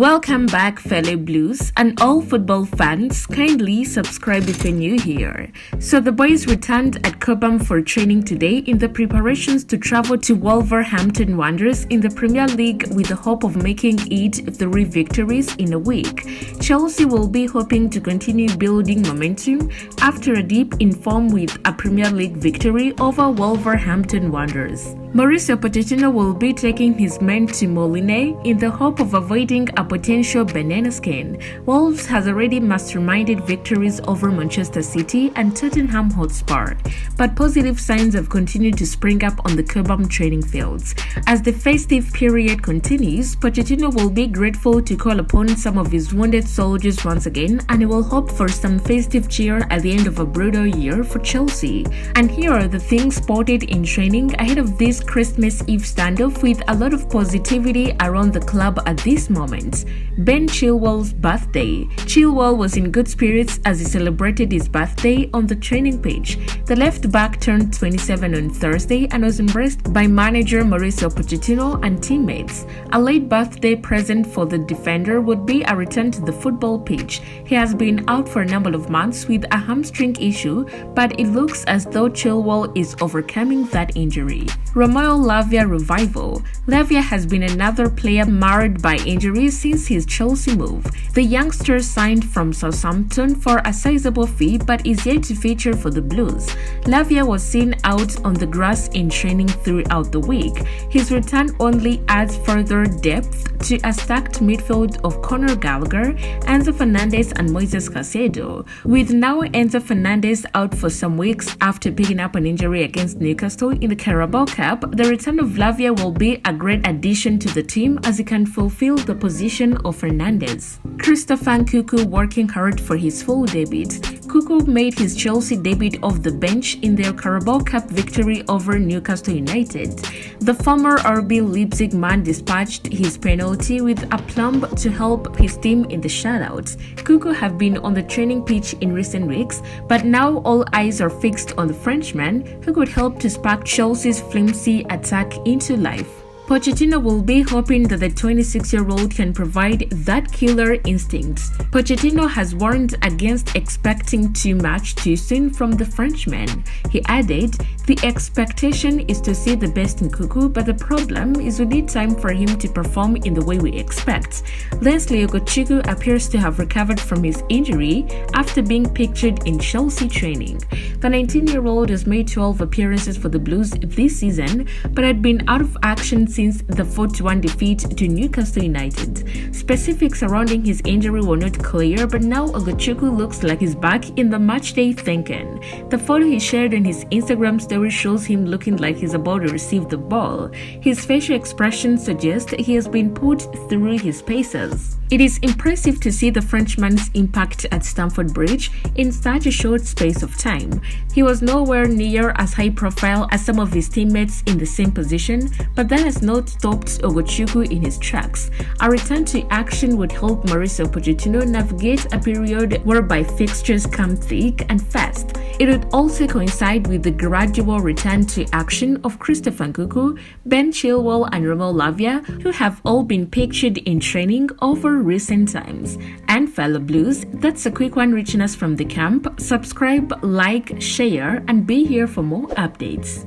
Welcome back, fellow Blues, and all football fans. Kindly subscribe if you're new here. So the boys returned at Cobham for training today in the preparations to travel to Wolverhampton Wanderers in the Premier League with the hope of making it 3 victories in a week. Chelsea will be hoping to continue building momentum after a dip in form with a Premier League victory over Wolverhampton Wanderers. Mauricio Pochettino will be taking his men to Molineux in the hope of avoiding a potential banana skin. Wolves has already masterminded victories over Manchester City and Tottenham Hotspur, but positive signs have continued to spring up on the Cobham training fields. As the festive period continues, Pochettino will be grateful to call upon some of his wounded soldiers once again, and he will hope for some festive cheer at the end of a brutal year for Chelsea. And here are the things spotted in training ahead of this Christmas Eve standoff, with a lot of positivity around the club at this moment. Ben Chilwell's birthday. Chilwell was in good spirits as he celebrated his birthday on the training pitch. The left back turned 27 on Thursday and was embraced by manager Mauricio Pochettino and teammates. A late birthday present for the defender would be a return to the football pitch. He has been out for a number of months with a hamstring issue, but it looks as though Chilwell is overcoming that injury. Romeo Lavia revival. Lavia has been another player marred by injuries since his Chelsea move. The youngster signed from Southampton for a sizable fee but is yet to feature for the Blues. Lavia was seen out on the grass in training throughout the week. His return only adds further depth to a stacked midfield of Conor Gallagher, Enzo Fernandez and Moises Caicedo. With now Enzo Fernandez out for some weeks after picking up an injury against Newcastle in the Carabao Cup, the return of Lavia will be a great addition to the team as he can fulfill the position of Fernandez. Christopher Nkunku working hard for his full debut. Nkunku made his Chelsea debut off the bench in their Carabao Cup victory over Newcastle United. The former RB Leipzig man dispatched his penalty with aplomb to help his team in the shutout. Nkunku have been on the training pitch in recent weeks, but now all eyes are fixed on the Frenchman, who could help to spark Chelsea's flimsy attack into life. Pochettino will be hoping that the 26-year-old can provide that killer instinct. Pochettino has warned against expecting too much too soon from the Frenchman. He added, "The expectation is to see the best in Nkunku, but the problem is we need time for him to perform in the way we expect." Leslie Ogochukwu appears to have recovered from his injury after being pictured in Chelsea training. The 19-year-old has made 12 appearances for the Blues this season, but had been out of action since the 4-1 defeat to Newcastle United. Specifics surrounding his injury were not clear, but now Ogochukwu looks like he's back in the matchday thinking. The photo he shared on his Instagram story shows him looking like he's about to receive the ball. His facial expression suggests he has been put through his paces. It is impressive to see the Frenchman's impact at Stamford Bridge in such a short space of time. He was nowhere near as high profile as some of his teammates in the same position, but that has not stopped Ogochukwu in his tracks. A return to action would help Mauricio Pochettino navigate a period whereby fixtures come thick and fast. It would also coincide with the gradual return to action of Christopher Nkunku, Ben Chilwell and Romeo Lavia, who have all been pictured in training over recent times. And fellow Blues, that's a quick one reaching us from the camp. Subscribe, like, share, and be here for more updates.